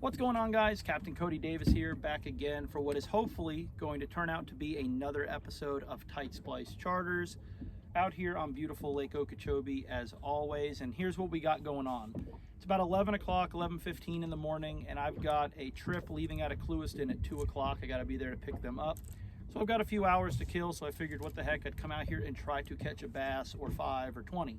What's going on, guys? Captain Cody Davis here, back again for what is hopefully going to turn out to be another episode of Tight Splice Charters out here on beautiful Lake Okeechobee as always. And here's what we got going on. It's about 11 o'clock, 11:15 in the morning, and I've got a trip leaving out of Clewiston at 2 o'clock. I got to be there to pick them up. So I've got a few hours to kill, so I figured what the heck, I'd come out here and try to catch a bass or 5 or 20.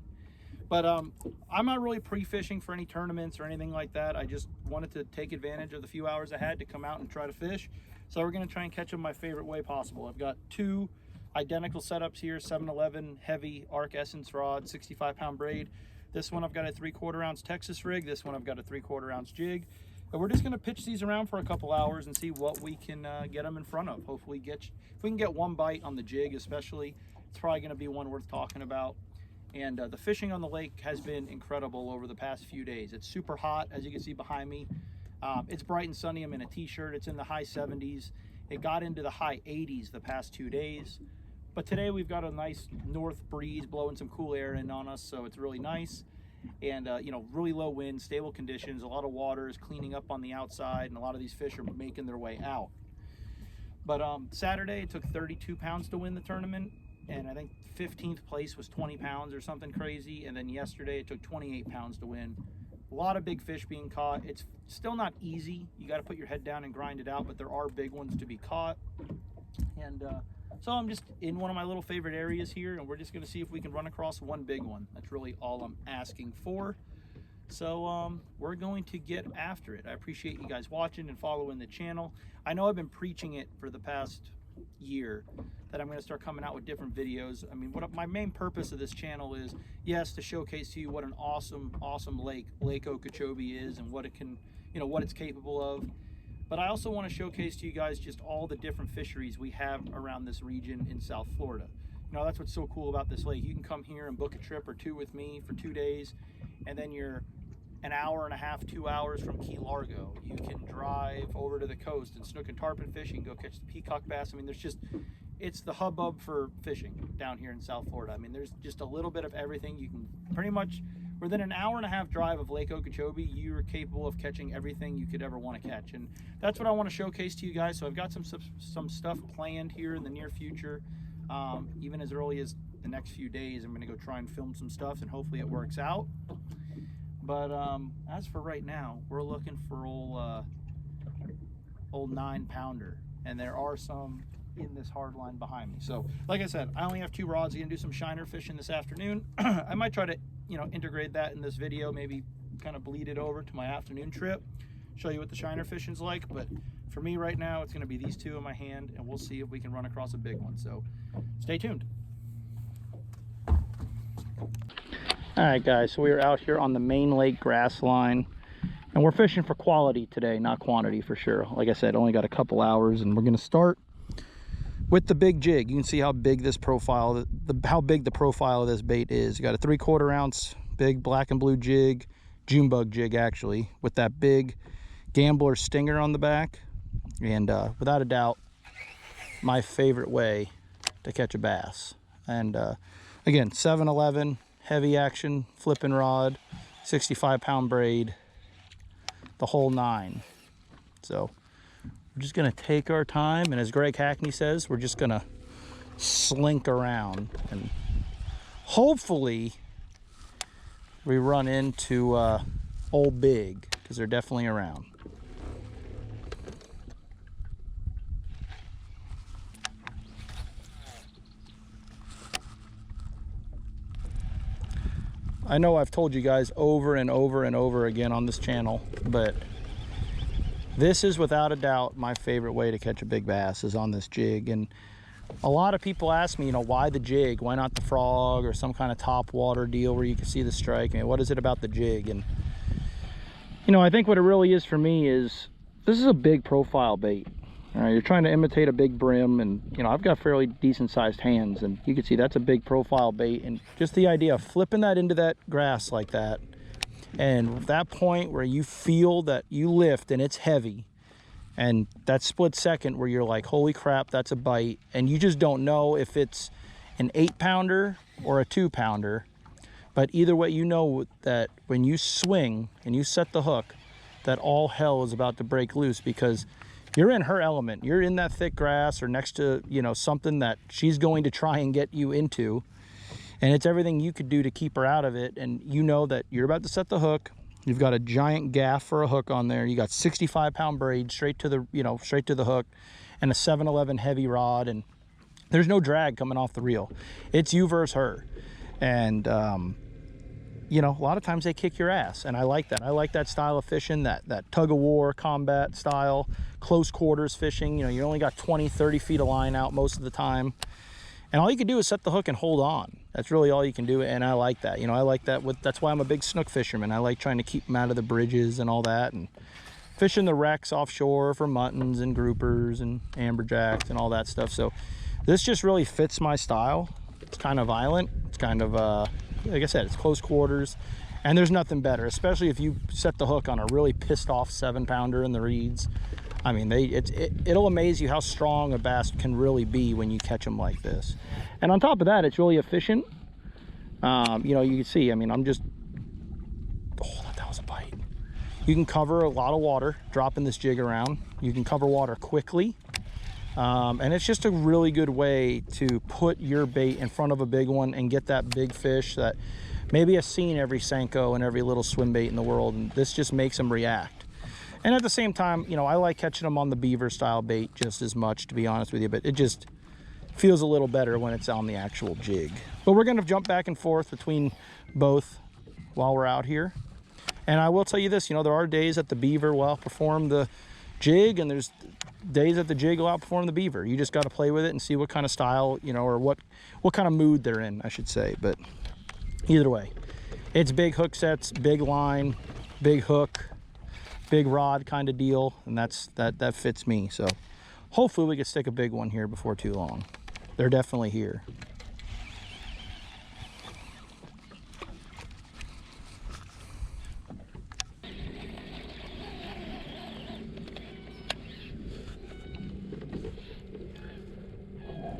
But I'm not really pre-fishing for any tournaments or anything like that. I just wanted to take advantage of the few hours I had to come out and try to fish. So we're going to try and catch them my favorite way possible. I've got two identical setups here, 7-Eleven heavy Arc Essence rod, 65-pound braid. This one I've got a 3/4 ounce Texas rig. This one I've got a 3/4 ounce jig. And we're just going to pitch these around for a couple hours and see what we can get them in front of. Hopefully if we can get one bite on the jig especially, it's probably going to be one worth talking about. And the fishing on the lake has been incredible over the past few days. It's super hot, as you can see behind me. It's bright and sunny. I'm in a t-shirt. It's in the high 70s. It got into the high 80s the past 2 days. But today we've got a nice north breeze blowing some cool air in on us, so it's really nice. And you know, really low wind, stable conditions, a lot of water is cleaning up on the outside, and a lot of these fish are making their way out. But Saturday it took 32 pounds to win the tournament, and I think 15th place was 20 pounds or something crazy. And then yesterday it took 28 pounds to win. A lot of big fish being caught. It's still not easy. You got to put your head down and grind it out, but there are big ones to be caught. And so I'm just in one of my little favorite areas here, and we're just going to see if we can run across one big one. That's really all I'm asking for. So we're going to get after it. I appreciate you guys watching and following the channel. I know I've been preaching it for the past year that I'm going to start coming out with different videos. I mean, what my main purpose of this channel is, yes, to showcase to you what an awesome lake Okeechobee is and what it can, you know, what it's capable of. But I also want to showcase to you guys just all the different fisheries we have around this region in South Florida. You know, that's what's so cool about this lake. You can come here and book a trip or two with me for 2 days, and then you're an hour and a half, 2 hours from Key Largo. You can drive over to the coast and snook and tarpon fish. You can go catch the peacock bass. I mean, it's the hubbub for fishing down here in South Florida. I mean, there's just a little bit of everything. You can pretty much, within an hour and a half drive of Lake Okeechobee, you're capable of catching everything you could ever want to catch. And that's what I want to showcase to you guys. So I've got some stuff planned here in the near future. Even as early as the next few days, I'm going to go try and film some stuff, and hopefully it works out. But as for right now, we're looking for old 9-pounder, and there are some in this hard line behind me. So like I said, I only have 2 rods. I'm gonna do some shiner fishing this afternoon. I might try to, you know, integrate that in this video, maybe kind of bleed it over to my afternoon trip, show you what the shiner fishing's like. But for me right now, it's gonna be these 2 in my hand, and we'll see if we can run across a big one. So stay tuned. All right, guys, so we are out here on the main lake grass line, and we're fishing for quality today, not quantity for sure. Like I said, only got a couple hours, and we're going to start with the big jig. You can see how big this profile, how big the profile of this bait is. You got a 3/4 ounce big black and blue jig, June bug jig actually, with that big gambler stinger on the back, and without a doubt, my favorite way to catch a bass. And again, 7-Eleven heavy action flipping rod, 65-pound braid, the whole 9. So we're just gonna take our time, and as Greg Hackney says, we're just gonna slink around, and hopefully we run into old big, because they're definitely around. I know I've told you guys over and over and over again on this channel, but this is without a doubt my favorite way to catch a big bass, is on this jig. And a lot of people ask me, you know, why the jig? Why not the frog or some kind of top water deal where you can see the strike? I mean, what is it about the jig? And you know, I think what it really is for me is, this is a big profile bait. All right, you're trying to imitate a big brim, and you know, I've got fairly decent sized hands, and you can see that's a big profile bait. And just the idea of flipping that into that grass like that, and that point where you feel that you lift and it's heavy, and that split second where you're like, holy crap, that's a bite, and you just don't know if it's an 8-pounder or a 2-pounder. But either way, you know that when you swing and you set the hook, that all hell is about to break loose, because you're in her element. You're in that thick grass or next to, you know, something that she's going to try and get you into. And it's everything you could do to keep her out of it. And you know that you're about to set the hook. You've got a giant gaff for a hook on there. You got 65-pound braid straight to the, you know, straight to the hook, and a 7-11 heavy rod. And there's no drag coming off the reel. It's you versus her. And, you know, a lot of times they kick your ass, and I like that. I like that style of fishing, that tug-of-war combat style, close quarters fishing. You know, you only got 20, 30 feet of line out most of the time, and all you can do is set the hook and hold on. That's really all you can do, and I like that. You know, I like that. That's why I'm a big snook fisherman. I like trying to keep them out of the bridges and all that, and fishing the wrecks offshore for muttons and groupers and amberjacks and all that stuff. So this just really fits my style. It's kind of violent. It's kind of like I said, it's close quarters, and there's nothing better, especially if you set the hook on a really pissed off 7-pounder in the reeds. I mean, it'll amaze you how strong a bass can really be when you catch them like this. And on top of that, it's really efficient. You know, you can see, I mean, I'm just, oh, that was a bite. You can cover a lot of water dropping this jig around. You can cover water quickly. And it's just a really good way to put your bait in front of a big one and get that big fish that maybe has seen every Senko and every little swim bait in the world, and this just makes them react. And at the same time, you know, I like catching them on the beaver style bait just as much, to be honest with you, but it just feels a little better when it's on the actual jig. But we're going to jump back and forth between both while we're out here. And I will tell you this, you know, there are days that the beaver will outperform the jig, and there's days that the jig will outperform the beaver. You just got to play with it and see what kind of style, you know, or what kind of mood they're in, I should say. But either way, it's big hook sets, big line, big hook, big rod kind of deal, and that fits me. So hopefully we can stick a big one here before too long. They're definitely here.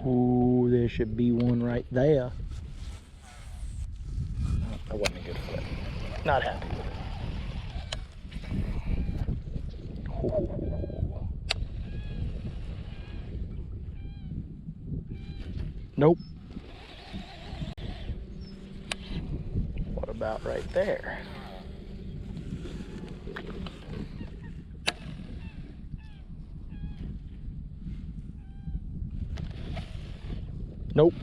Oh, there should be one right there. That wasn't a good flip. Not happy with it. Oh. Nope. What about right there? Nope.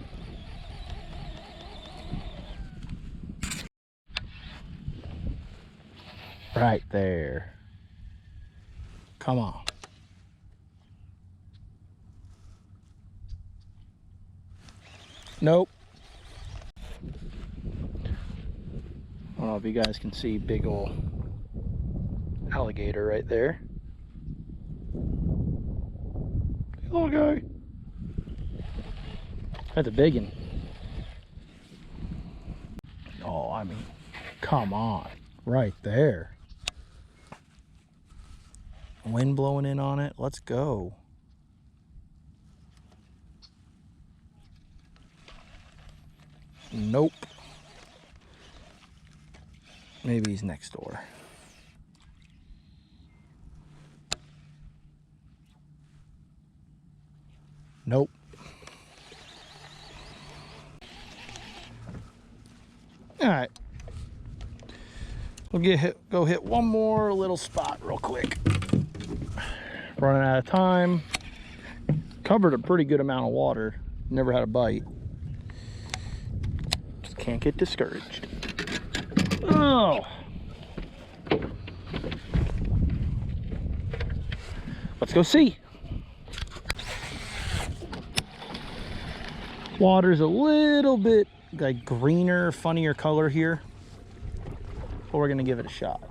Right there. Come on. Nope. I don't know if you guys can see big old alligator right there. Big little guy. That's a big one. Oh, I mean, come on. Right there. Wind blowing in on it. Let's go. Nope. Maybe he's next door. Nope. All right. We'll go hit one more little spot real quick. Running out of time. Covered a pretty good amount of water. Never had a bite. Just can't get discouraged. Oh. Let's go see. Water's a little bit like greener, funnier color here, but we're gonna give it a shot.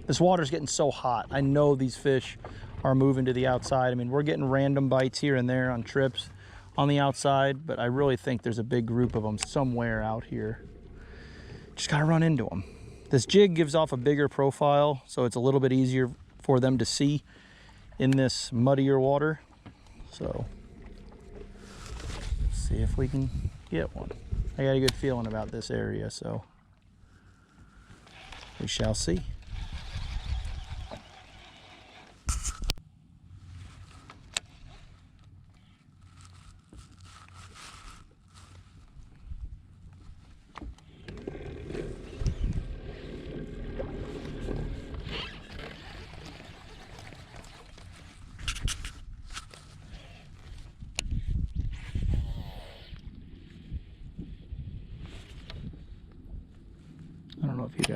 This water's getting so hot. I know these fish are moving to the outside. I mean, we're getting random bites here and there on trips on the outside, but I really think there's a big group of them somewhere out here. Just gotta run into them. This jig gives off a bigger profile, so it's a little bit easier for them to see in this muddier water. So let's see if we can get one. I got a good feeling about this area, so we shall see.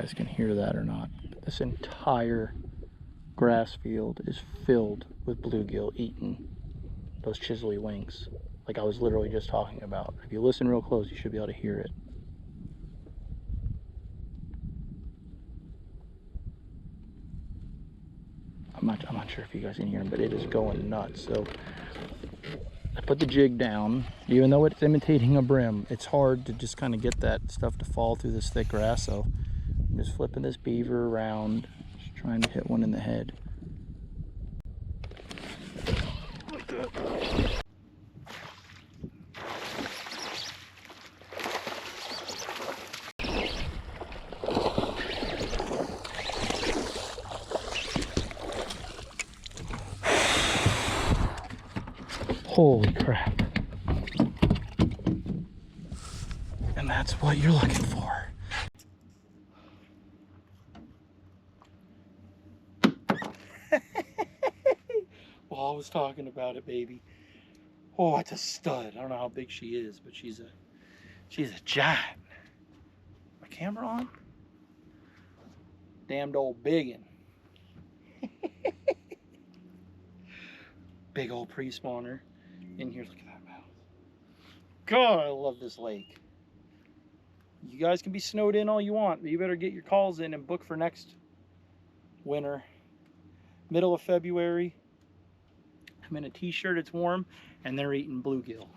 guys can hear that or not. But this entire grass field is filled with bluegill eating those chiselly wings, like I was literally just talking about. If you listen real close, you should be able to hear it. I'm not sure if you guys can hear him, but it is going nuts. So I put the jig down. Even though it's imitating a brim, it's hard to just kind of get that stuff to fall through this thick grass. So I'm just flipping this beaver around, just trying to hit one in the head. Like that. Holy crap. And that's what you're looking for. Well, I was talking about it, baby. Oh, it's a stud. I don't know how big she is, but she's a giant. My camera on? Damned old biggin. Big old pre-spawner in here. Look at that mouth. God, I love this lake. You guys can be snowed in all you want, but you better get your calls in and book for next winter. Middle of February. I'm in a t-shirt, it's warm, and they're eating bluegill.